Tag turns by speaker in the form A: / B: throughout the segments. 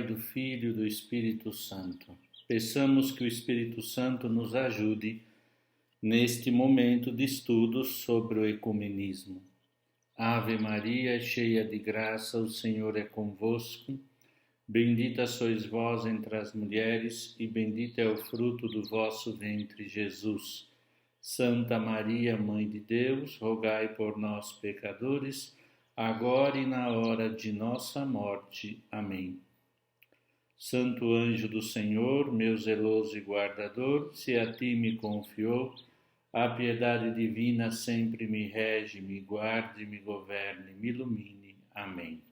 A: Pai, do Filho e do Espírito Santo. Peçamos que o Espírito Santo nos ajude neste momento de estudos sobre o ecumenismo. Ave Maria, cheia de graça, o Senhor é convosco. Bendita sois vós entre as mulheres, e bendito é o fruto do vosso ventre, Jesus. Santa Maria, Mãe de Deus, rogai por nós, pecadores, agora e na hora de nossa morte. Amém. Santo anjo do Senhor, meu zeloso e guardador, se a ti me confiou, a piedade divina sempre me rege, me guarde, me governe, me ilumine. Amém.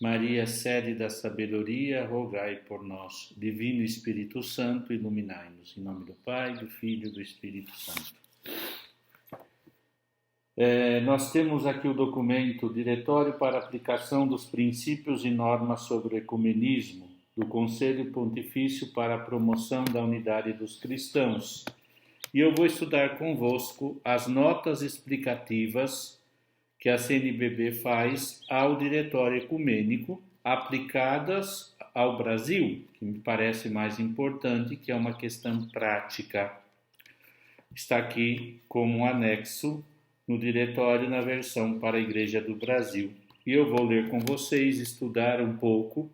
A: Maria, sede da sabedoria, rogai por nós. Divino Espírito Santo, iluminai-nos. Em nome do Pai, do Filho e do Espírito Santo. Nós temos aqui o documento Diretório para Aplicação dos Princípios e Normas sobre o Ecumenismo, do Conselho Pontifício para a Promoção da Unidade dos Cristãos. E eu vou estudar convosco as notas explicativas que a CNBB faz ao Diretório Ecumênico, aplicadas ao Brasil, que me parece mais importante, que é uma questão prática. Está aqui como um anexo no Diretório na versão para a Igreja do Brasil. E eu vou ler com vocês, estudar um pouco,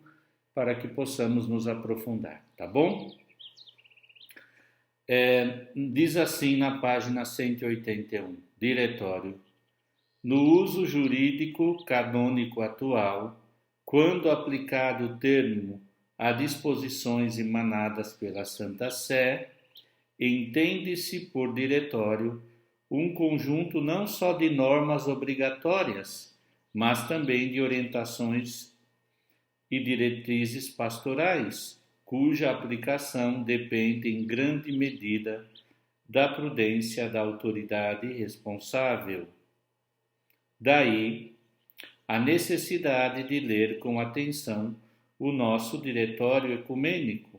A: para que possamos nos aprofundar, tá bom? Diz assim na página 181, Diretório. No uso jurídico canônico atual, quando aplicado o termo a disposições emanadas pela Santa Sé, entende-se por diretório um conjunto não só de normas obrigatórias, mas também de orientações e diretrizes pastorais, cuja aplicação depende em grande medida da prudência da autoridade responsável. Daí a necessidade de ler com atenção o nosso Diretório Ecumênico,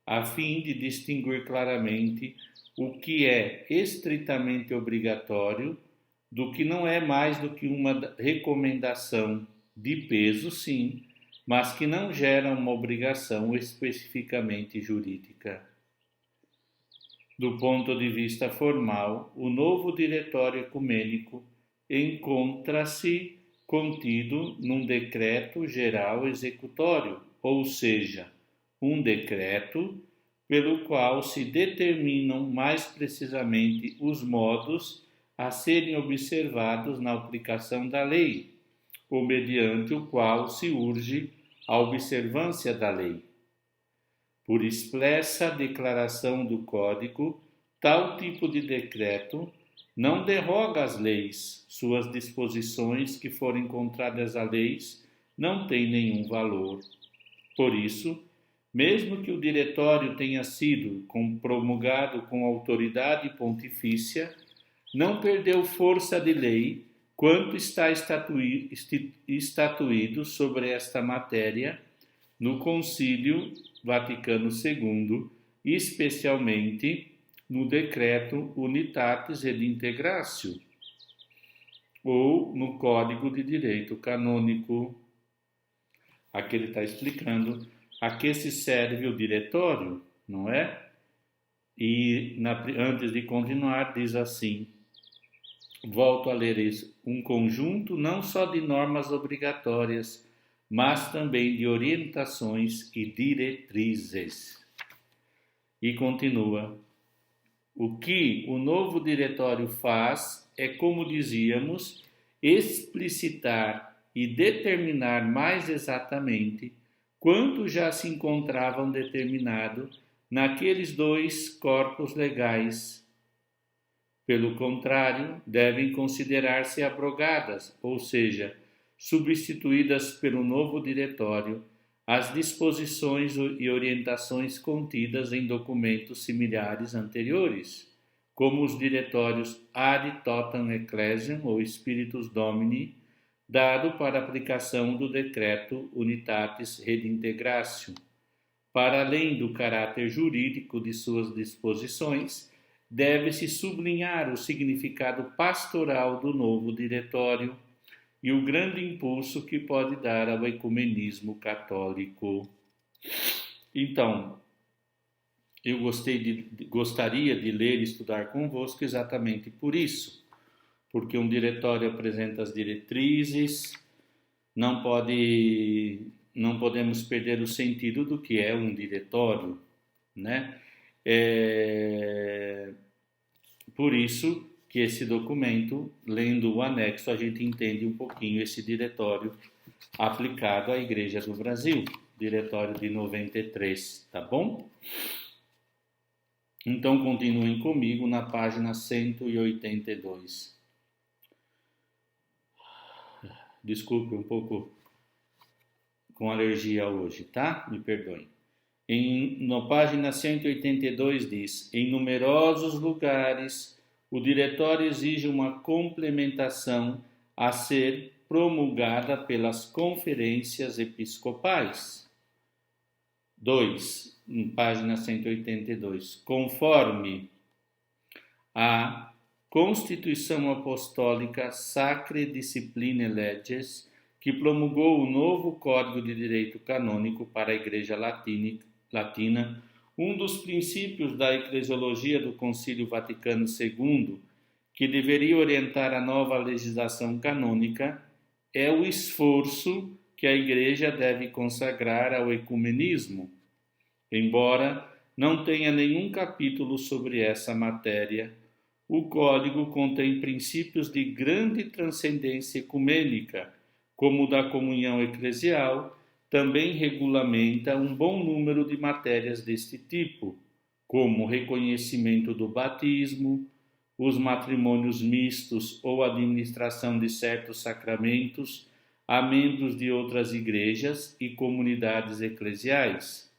A: a fim de distinguir claramente o que é estritamente obrigatório do que não é mais do que uma recomendação de peso, sim, mas que não gera uma obrigação especificamente jurídica. Do ponto de vista formal, o novo Diretório Ecumênico encontra-se contido num decreto geral executório, ou seja, um decreto pelo qual se determinam mais precisamente os modos a serem observados na aplicação da lei, ou mediante o qual se urge a observância da lei. Por expressa declaração do Código, tal tipo de decreto não derroga as leis, suas disposições que forem contrárias a leis não têm nenhum valor. Por isso, mesmo que o diretório tenha sido promulgado com autoridade pontifícia, não perdeu força de lei quanto está estatuído sobre esta matéria no Concílio Vaticano II, especialmente no Decreto Unitatis Redintegratio, ou no Código de Direito Canônico. Aqui ele está explicando a que se serve o diretório, não é? E antes de continuar, diz assim, volto a ler isso, um conjunto não só de normas obrigatórias, mas também de orientações e diretrizes. E continua, o que o novo diretório faz é, como dizíamos, explicitar e determinar mais exatamente quanto já se encontravam determinado naqueles dois corpos legais. Pelo contrário, devem considerar-se abrogadas, ou seja, substituídas pelo novo diretório, as disposições e orientações contidas em documentos similares anteriores, como os diretórios Ad Totam Ecclesiam ou Spiritus Domini, dado para aplicação do decreto Unitatis Redintegratio. Para além do caráter jurídico de suas disposições, deve-se sublinhar o significado pastoral do novo diretório e o grande impulso que pode dar ao ecumenismo católico. Então, eu gostaria de ler e estudar convosco exatamente por isso, porque um diretório apresenta as diretrizes, não podemos perder o sentido do que é um diretório, né? Por isso que esse documento, lendo o anexo, a gente entende um pouquinho esse diretório aplicado à Igreja do Brasil, diretório de 93, tá bom? Então, continuem comigo na página 182. Desculpe, um pouco com alergia hoje, tá? Me perdoem. Na página 182 diz: em numerosos lugares, o diretório exige uma complementação a ser promulgada pelas conferências episcopais. 2. Página 182. Conforme a Constituição Apostólica Sacrae Disciplinae Leges, que promulgou o novo Código de Direito Canônico para a Igreja Latina, um dos princípios da eclesiologia do Concílio Vaticano II, que deveria orientar a nova legislação canônica, é o esforço que a Igreja deve consagrar ao ecumenismo. Embora não tenha nenhum capítulo sobre essa matéria, o Código contém princípios de grande transcendência ecumênica, como o da comunhão eclesial. Também regulamenta um bom número de matérias deste tipo, como o reconhecimento do batismo, os matrimônios mistos ou administração de certos sacramentos a membros de outras igrejas e comunidades eclesiais.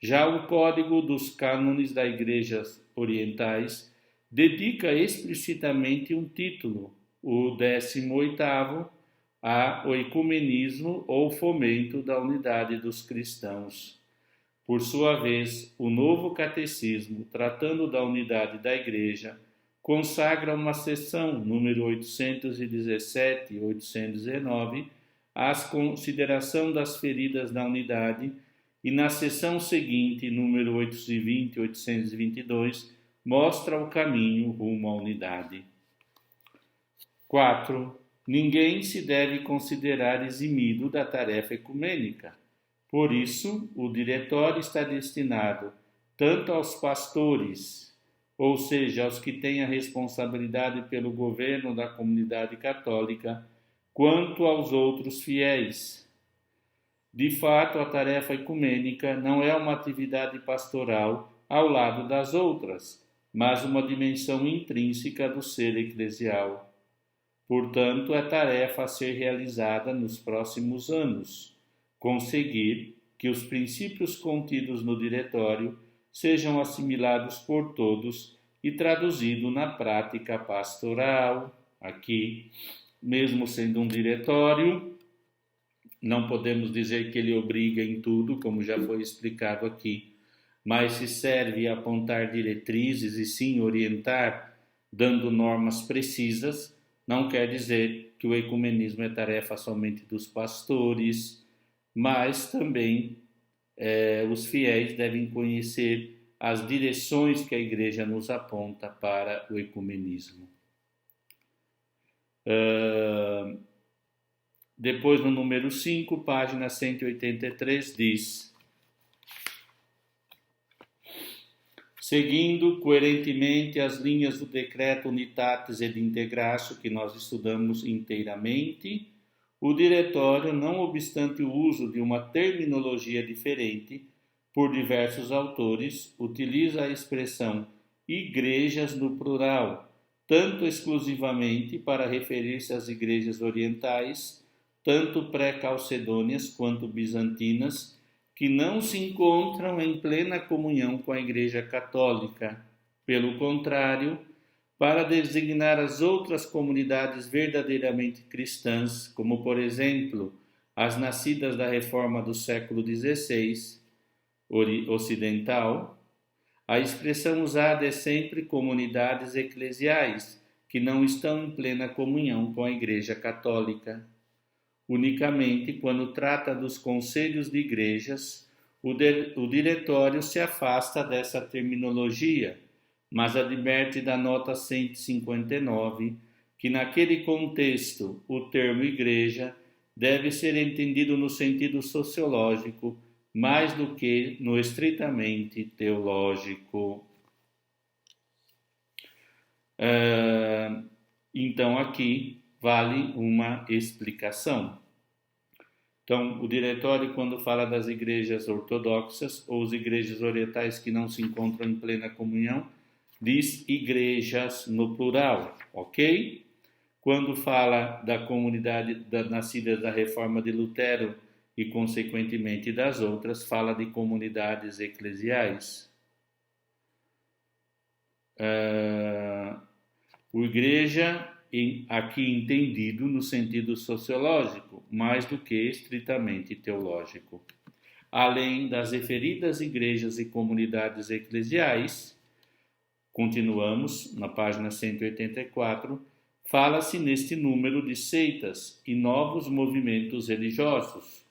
A: Já o Código dos Cânones das Igrejas Orientais dedica explicitamente um título, o 18º, ao ecumenismo ou fomento da unidade dos cristãos. Por sua vez, o novo catecismo, tratando da unidade da Igreja, consagra uma seção, número 817 e 819, à consideração das feridas da unidade, e na seção seguinte, número 820 e 822, mostra o caminho rumo à unidade. 4. Ninguém se deve considerar eximido da tarefa ecumênica. Por isso, o diretório está destinado tanto aos pastores, ou seja, aos que têm a responsabilidade pelo governo da comunidade católica, quanto aos outros fiéis. De fato, a tarefa ecumênica não é uma atividade pastoral ao lado das outras, mas uma dimensão intrínseca do ser eclesial. Portanto, é tarefa a ser realizada nos próximos anos, conseguir que os princípios contidos no diretório sejam assimilados por todos e traduzidos na prática pastoral. Aqui, mesmo sendo um diretório, não podemos dizer que ele obriga em tudo, como já foi explicado aqui, mas se serve a apontar diretrizes e sim orientar, dando normas precisas. Não quer dizer que o ecumenismo é tarefa somente dos pastores, mas também os fiéis devem conhecer as direções que a Igreja nos aponta para o ecumenismo. Depois, no número 5, página 183, diz: seguindo coerentemente as linhas do decreto Unitatis et Integratio, que nós estudamos inteiramente, o diretório, não obstante o uso de uma terminologia diferente por diversos autores, utiliza a expressão igrejas no plural, tanto exclusivamente para referir-se às igrejas orientais, tanto pré-calcedônias quanto bizantinas, que não se encontram em plena comunhão com a Igreja Católica. Pelo contrário, para designar as outras comunidades verdadeiramente cristãs, como, por exemplo, as nascidas da reforma do século XVI ocidental, a expressão usada é sempre comunidades eclesiais, que não estão em plena comunhão com a Igreja Católica. Unicamente quando trata dos conselhos de igrejas, o diretório se afasta dessa terminologia, mas adverte da nota 159 que naquele contexto o termo igreja deve ser entendido no sentido sociológico mais do que no estritamente teológico. Então aqui vale uma explicação. Então, o diretório, quando fala das igrejas ortodoxas ou as igrejas orientais que não se encontram em plena comunhão, diz igrejas no plural, ok? Quando fala da comunidade nascida da reforma de Lutero e, consequentemente, das outras, fala de comunidades eclesiais. O igreja, aqui entendido no sentido sociológico, mais do que estritamente teológico. Além das referidas igrejas e comunidades eclesiais, continuamos na página 184, fala-se neste número de seitas e novos movimentos religiosos.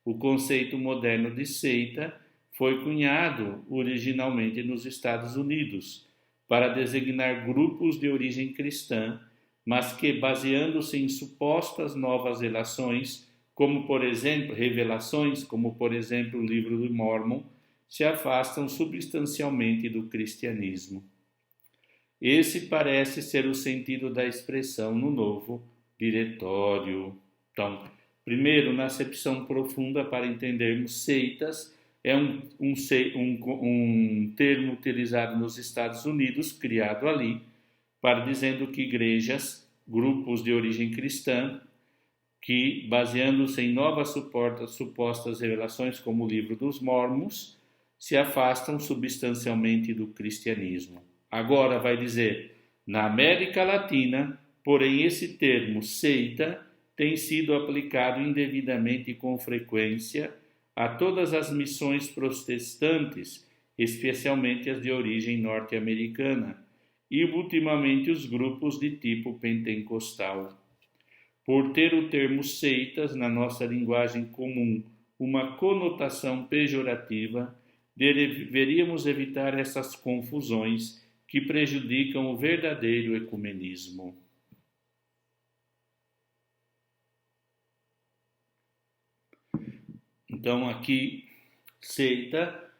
A: O conceito moderno de seita foi cunhado originalmente nos Estados Unidos para designar grupos de origem cristã, mas que, baseando-se em supostas novas revelações, como por exemplo o livro do Mórmon, se afastam substancialmente do cristianismo. Esse parece ser o sentido da expressão no novo diretório. Então, primeiro, na acepção profunda para entendermos seitas, é um termo utilizado nos Estados Unidos, criado ali, para dizendo que igrejas, grupos de origem cristã, que, baseando-se em novas supostas revelações, como o livro dos Mórmons, se afastam substancialmente do cristianismo. Agora vai dizer, na América Latina, porém esse termo seita tem sido aplicado indevidamente e com frequência a todas as missões protestantes, especialmente as de origem norte-americana, e ultimamente os grupos de tipo pentecostal. Por ter o termo seitas na nossa linguagem comum uma conotação pejorativa, deveríamos evitar essas confusões que prejudicam o verdadeiro ecumenismo. Então, aqui, seita,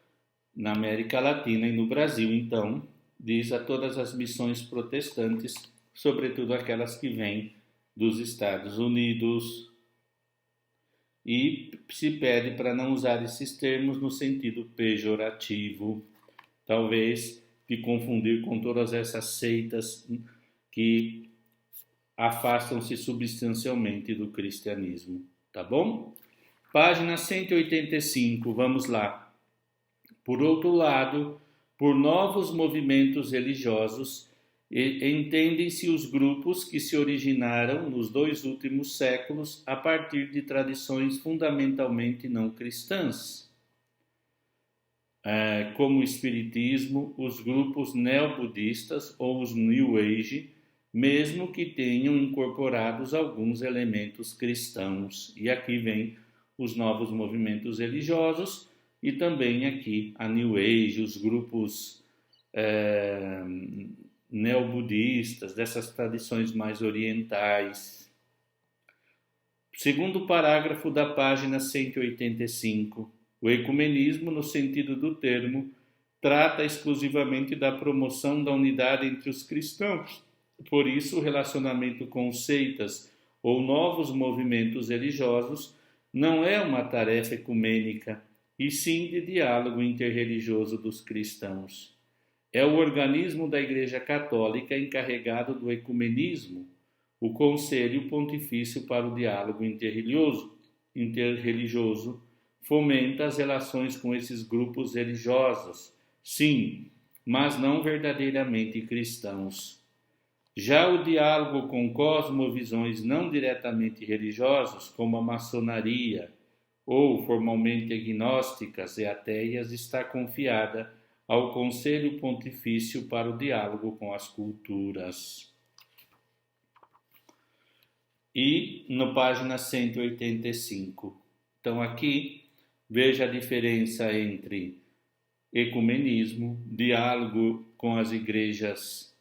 A: na América Latina e no Brasil, então, diz a todas as missões protestantes, sobretudo aquelas que vêm dos Estados Unidos, e se pede para não usar esses termos no sentido pejorativo, talvez de confundir com todas essas seitas que afastam-se substancialmente do cristianismo, tá bom? Página 185, vamos lá. Por outro lado, por novos movimentos religiosos, entendem-se os grupos que se originaram nos 2 últimos séculos a partir de tradições fundamentalmente não cristãs, como o Espiritismo, os grupos neobudistas ou os New Age, mesmo que tenham incorporados alguns elementos cristãos. E aqui vem os novos movimentos religiosos e também aqui a New Age, os grupos neobudistas, dessas tradições mais orientais. Segundo parágrafo da página 185, o ecumenismo, no sentido do termo, trata exclusivamente da promoção da unidade entre os cristãos. Por isso, o relacionamento com seitas ou novos movimentos religiosos não é uma tarefa ecumênica, e sim de diálogo interreligioso dos cristãos. É o organismo da Igreja Católica encarregado do ecumenismo, o Conselho Pontifício para o Diálogo Interreligioso, fomenta as relações com esses grupos religiosos, sim, mas não verdadeiramente cristãos. Já o diálogo com cosmovisões não diretamente religiosos, como a maçonaria, ou formalmente agnósticas e ateias, está confiada ao Conselho Pontifício para o Diálogo com as Culturas. e na página 185. Então aqui veja a diferença entre ecumenismo, diálogo com as igrejas,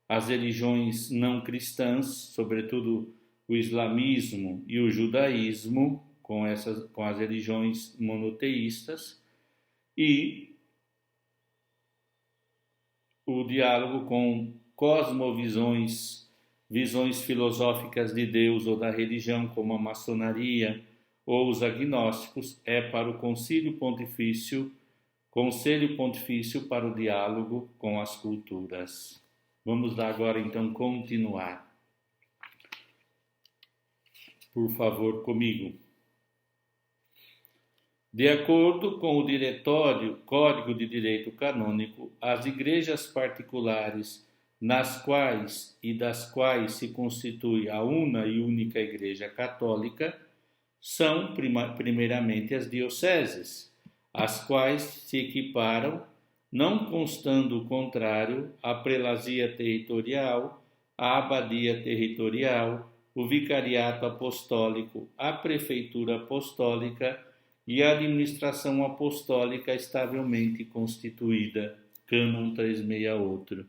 A: as religiões não cristãs, sobretudo o islamismo e o judaísmo, com as religiões monoteístas, e o diálogo com cosmovisões, visões filosóficas de Deus ou da religião, como a maçonaria ou os agnósticos, é para o Conselho Pontifício para o diálogo com as culturas. Vamos lá agora então continuar. Por favor, comigo. De acordo com o Diretório Código de Direito Canônico, as igrejas particulares nas quais e das quais se constitui a una e única Igreja Católica são, primeiramente, as dioceses, as quais se equiparam, não constando o contrário, à prelazia territorial, à abadia territorial, o vicariato apostólico, a prefeitura apostólica e a administração apostólica estavelmente constituída, cânon 368.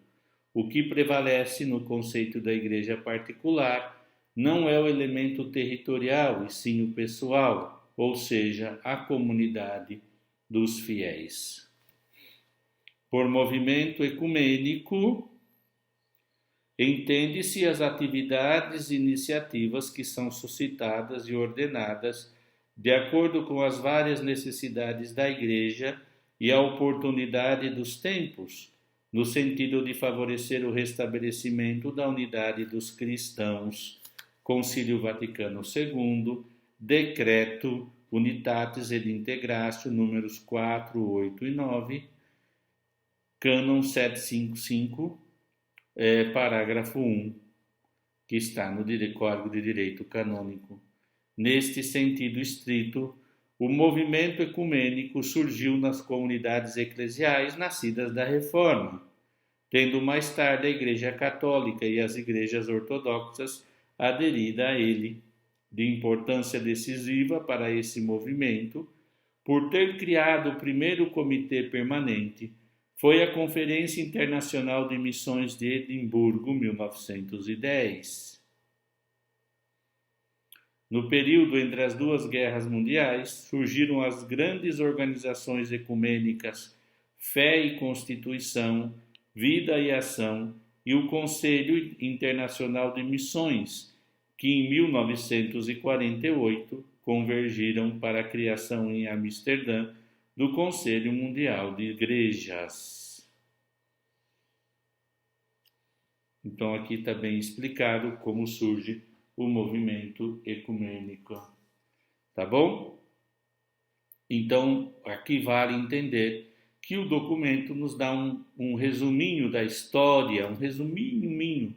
A: O que prevalece no conceito da igreja particular não é o elemento territorial, e sim o pessoal, ou seja, a comunidade dos fiéis. Por movimento ecumênico, entende-se as atividades e iniciativas que são suscitadas e ordenadas de acordo com as várias necessidades da Igreja e a oportunidade dos tempos, no sentido de favorecer o restabelecimento da unidade dos cristãos. Concílio Vaticano II, Decreto Unitatis et Integratio, números 4, 8 e 9, cânon 755, parágrafo 1, que está no Código de Direito Canônico. Neste sentido estrito, o movimento ecumênico surgiu nas comunidades eclesiais nascidas da Reforma, tendo mais tarde a Igreja Católica e as igrejas ortodoxas aderido a ele. De importância decisiva para esse movimento, por ter criado o primeiro comitê permanente, foi a Conferência Internacional de Missões de Edimburgo, 1910. No período entre as duas guerras mundiais, surgiram as grandes organizações ecumênicas Fé e Constituição, Vida e Ação e o Conselho Internacional de Missões, que em 1948 convergiram para a criação em Amsterdã do Conselho Mundial de Igrejas. Então aqui está bem explicado como surge o movimento ecumênico. Tá bom? Então, aqui vale entender que o documento nos dá um resuminho da história, um resuminho.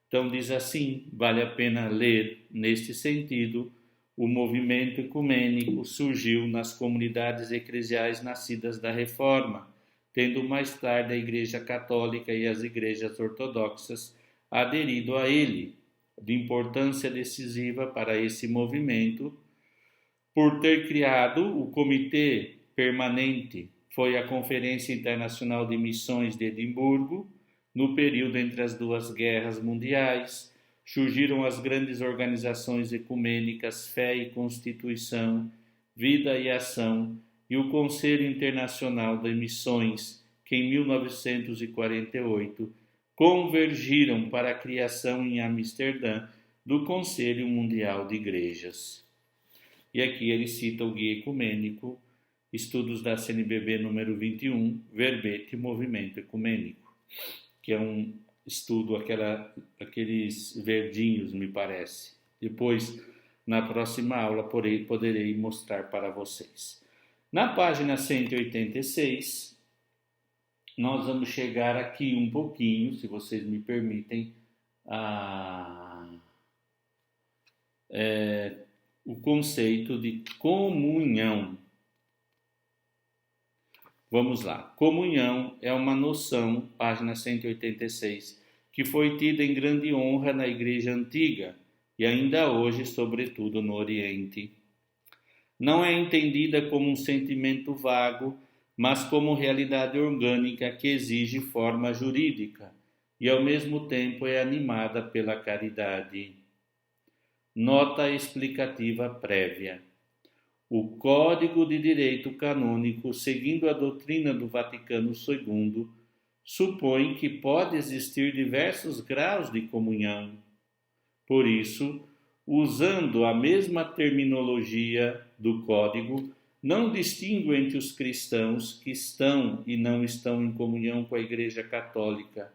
A: Então, diz assim, vale a pena ler neste sentido, o movimento ecumênico surgiu nas comunidades eclesiais nascidas da Reforma, tendo mais tarde a Igreja Católica e as igrejas ortodoxas aderido a ele, de importância decisiva para esse movimento, por ter criado o Comitê Permanente, foi a Conferência Internacional de Missões de Edimburgo, no período entre as duas guerras mundiais, surgiram as grandes organizações ecumênicas Fé e Constituição, Vida e Ação e o Conselho Internacional de Missões, que em 1948 convergiram para a criação em Amsterdã do Conselho Mundial de Igrejas. E aqui ele cita o Guia Ecumênico, Estudos da CNBB número 21, Verbete Movimento Ecumênico, que é um estudo, aqueles verdinhos, me parece. Depois, na próxima aula, poderei mostrar para vocês. Na página 186, nós vamos chegar aqui um pouquinho, se vocês me permitem, o conceito de comunhão. Vamos lá. Comunhão é uma noção, página 186, que foi tida em grande honra na Igreja Antiga e ainda hoje, sobretudo no Oriente. Não é entendida como um sentimento vago, mas como realidade orgânica que exige forma jurídica e ao mesmo tempo é animada pela caridade. Nota explicativa prévia. O Código de Direito Canônico, seguindo a doutrina do Vaticano II, supõe que pode existir diversos graus de comunhão. Por isso, usando a mesma terminologia do Código, não distingue entre os cristãos que estão e não estão em comunhão com a Igreja Católica,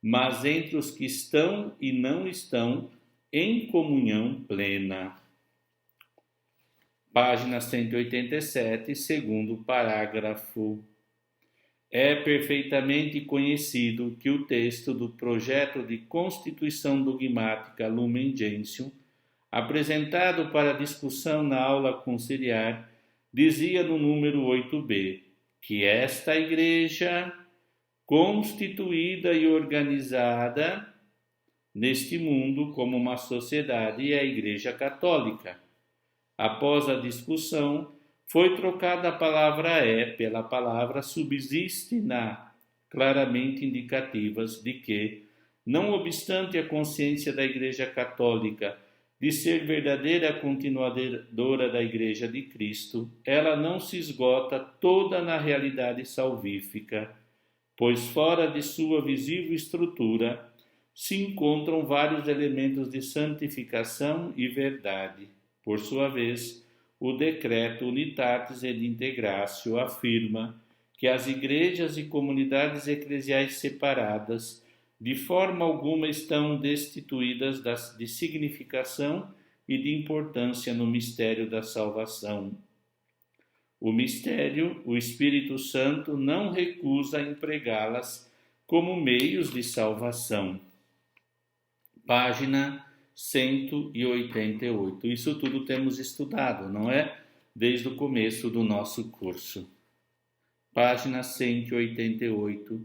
A: mas entre os que estão e não estão em comunhão plena. Página 187, segundo parágrafo. É perfeitamente conhecido que o texto do projeto de Constituição Dogmática Lumen Gentium, apresentado para discussão na aula conciliar, dizia no número 8b que esta Igreja, constituída e organizada neste mundo como uma sociedade, é a Igreja Católica. Após a discussão, foi trocada a palavra pela palavra subsiste claramente indicativas de que, não obstante a consciência da Igreja Católica de ser verdadeira continuadora da Igreja de Cristo, ela não se esgota toda na realidade salvífica, pois fora de sua visível estrutura se encontram vários elementos de santificação e verdade. Por sua vez, o decreto Unitatis et Integratio afirma que as igrejas e comunidades eclesiais separadas de forma alguma estão destituídas de significação e de importância no mistério da salvação. O mistério, o Espírito Santo não recusa empregá-las como meios de salvação. Página 188. Isso tudo temos estudado, não é? Desde o começo do nosso curso. Página 188.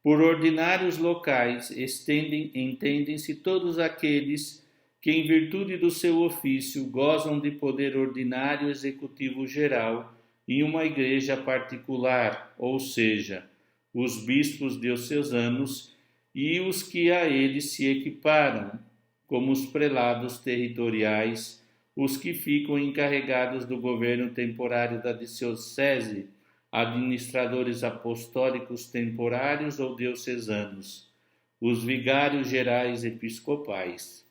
A: Por ordinários locais entendem-se todos aqueles que, em virtude do seu ofício, gozam de poder ordinário executivo geral em uma igreja particular, ou seja, os bispos diocesanos e os que a eles se equiparam, como os prelados territoriais, os que ficam encarregados do governo temporário da diocese, administradores apostólicos temporários ou diocesanos, os vigários gerais episcopais.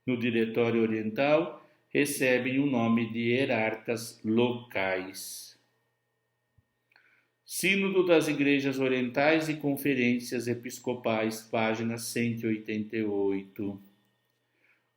A: No Diretório Oriental, recebem o nome de hierarcas locais. Sínodo das Igrejas Orientais e Conferências Episcopais, página 188.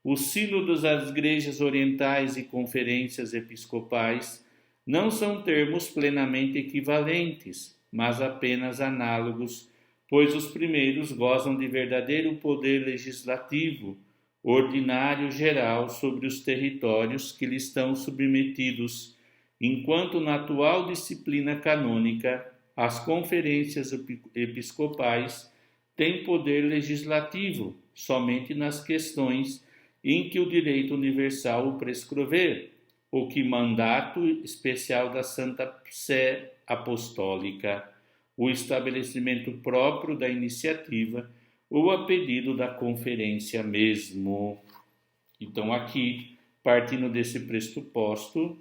A: Os sínodos das Igrejas Orientais e Conferências Episcopais não são termos plenamente equivalentes, mas apenas análogos, pois os primeiros gozam de verdadeiro poder legislativo, ordinário geral sobre os territórios que lhes estão submetidos, enquanto na atual disciplina canônica, as conferências episcopais têm poder legislativo somente nas questões em que o direito universal o prescrever, ou que mandato especial da Santa Sé Apostólica, o estabelecimento próprio da iniciativa ou a pedido da conferência mesmo. Então, aqui, partindo desse pressuposto,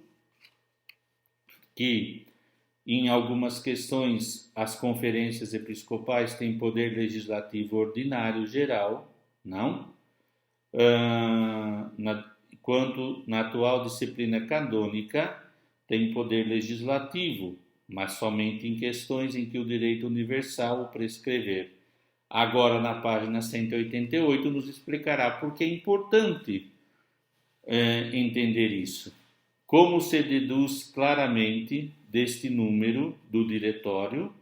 A: que em algumas questões as conferências episcopais têm poder legislativo ordinário geral, não? Quanto na atual disciplina canônica tem poder legislativo, mas somente em questões em que o direito universal o prescrever. Agora, na página 188, nos explicará por que é importante entender isso. Como se deduz claramente deste número do diretório,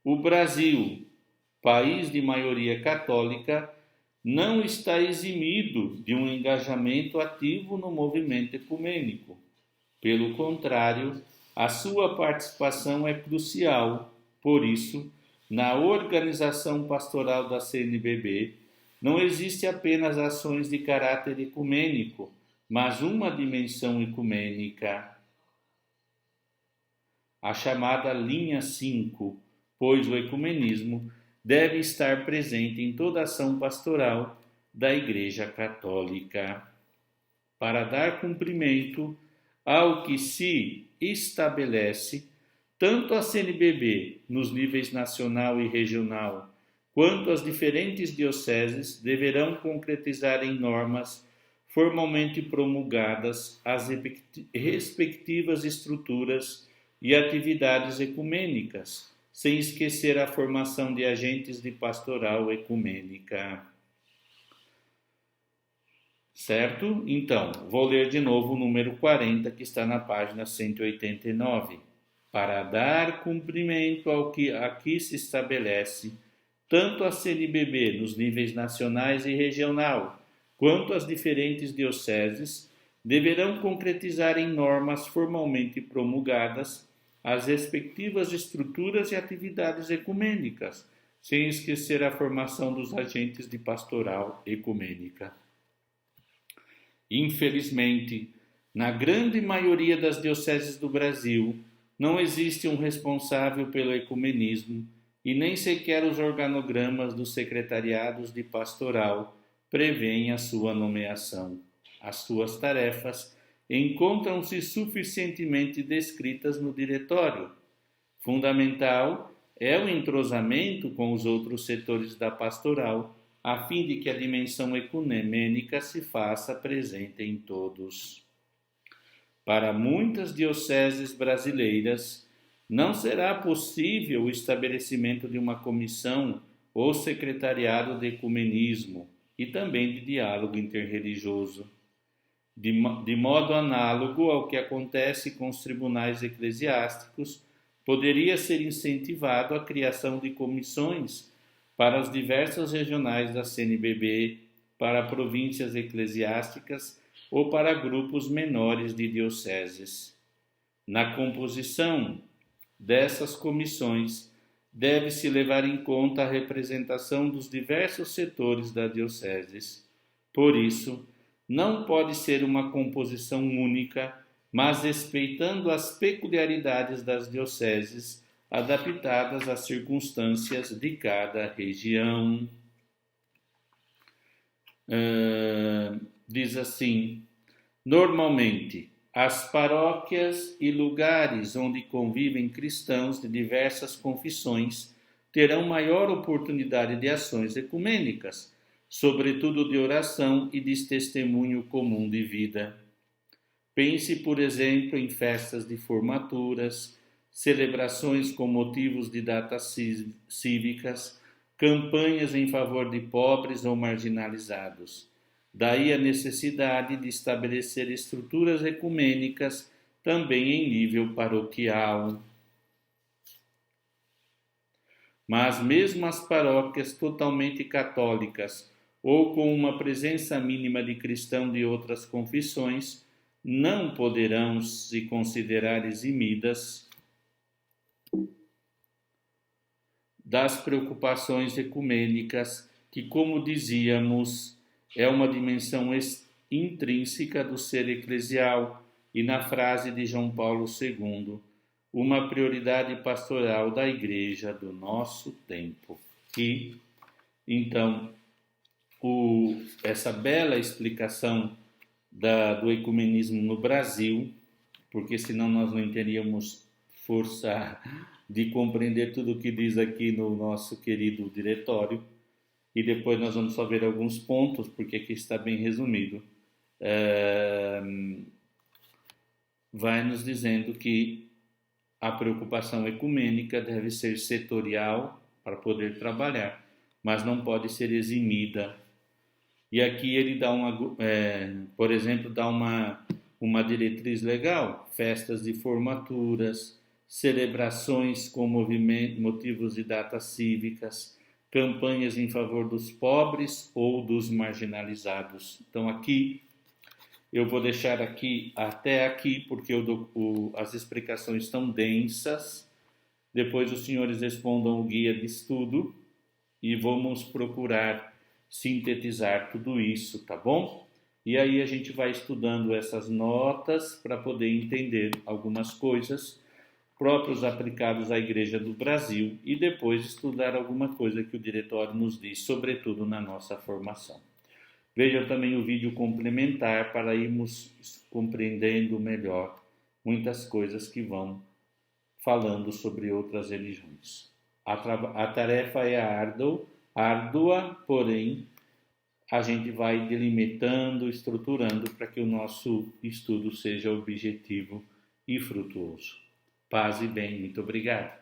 A: o Brasil, país de maioria católica, não está eximido de um engajamento ativo no movimento ecumênico. Pelo contrário, a sua participação é crucial, Por isso, na organização pastoral da CNBB, não existe apenas ações de caráter ecumênico, mas uma dimensão ecumênica, a chamada linha 5, pois o ecumenismo deve estar presente em toda ação pastoral da Igreja Católica. Para dar cumprimento ao que se estabelece, tanto a CNBB, nos níveis nacional e regional, quanto as diferentes dioceses deverão concretizar em normas formalmente promulgadas as respectivas estruturas e atividades ecumênicas, sem esquecer a formação de agentes de pastoral ecumênica. Certo? Então, vou ler de novo o número 40, que está na página 189. Para dar cumprimento ao que aqui se estabelece, tanto a CNBB nos níveis nacionais e regional, quanto as diferentes dioceses, deverão concretizar em normas formalmente promulgadas as respectivas estruturas e atividades ecumênicas, sem esquecer a formação dos agentes de pastoral ecumênica. Infelizmente, na grande maioria das dioceses do Brasil, não existe um responsável pelo ecumenismo e nem sequer os organogramas dos secretariados de pastoral prevêem a sua nomeação. As suas tarefas encontram-se suficientemente descritas no diretório. Fundamental é o entrosamento com os outros setores da pastoral, a fim de que a dimensão ecumênica se faça presente em todos. Para muitas dioceses brasileiras, não será possível o estabelecimento de uma comissão ou secretariado de ecumenismo e também de diálogo interreligioso. De modo análogo ao que acontece com os tribunais eclesiásticos, poderia ser incentivado a criação de comissões para as diversas regionais da CNBB, para províncias eclesiásticas ou para grupos menores de dioceses. Na composição dessas comissões, deve-se levar em conta a representação dos diversos setores da diocese. Por isso, não pode ser uma composição única, mas respeitando as peculiaridades das dioceses, adaptadas às circunstâncias de cada região. Diz assim: normalmente, as paróquias e lugares onde convivem cristãos de diversas confissões terão maior oportunidade de ações ecumênicas, sobretudo de oração e de testemunho comum de vida. Pense, por exemplo, em festas de formaturas, celebrações com motivos de datas cívicas, campanhas em favor de pobres ou marginalizados. Daí a necessidade de estabelecer estruturas ecumênicas também em nível paroquial. Mas mesmo as paróquias totalmente católicas ou com uma presença mínima de cristãos de outras confissões não poderão se considerar eximidas das preocupações ecumênicas que, como dizíamos, é uma dimensão intrínseca do ser eclesial e, na frase de João Paulo II, uma prioridade pastoral da Igreja do nosso tempo. E, então, essa bela explicação do ecumenismo no Brasil, porque senão nós não teríamos força de compreender tudo o que diz aqui no nosso querido diretório, e depois nós vamos só ver alguns pontos, porque aqui está bem resumido. Vai nos dizendo que a preocupação ecumênica deve ser setorial para poder trabalhar, mas não pode ser eximida. E aqui ele dá por exemplo, dá uma diretriz legal: festas de formaturas, celebrações com motivos de datas cívicas, campanhas em favor dos pobres ou dos marginalizados. Então aqui, eu vou deixar até aqui, porque as explicações estão densas, Depois os senhores respondam o guia de estudo e vamos procurar sintetizar tudo isso, tá bom? E aí a gente vai estudando essas notas para poder entender algumas coisas próprios aplicados à Igreja do Brasil e depois estudar alguma coisa que o diretório nos diz, sobretudo na nossa formação. Vejam também o vídeo complementar para irmos compreendendo melhor muitas coisas que vão falando sobre outras religiões. A tarefa é árdua, porém a gente vai delimitando, estruturando para que o nosso estudo seja objetivo e frutuoso. Paz e bem, muito obrigado.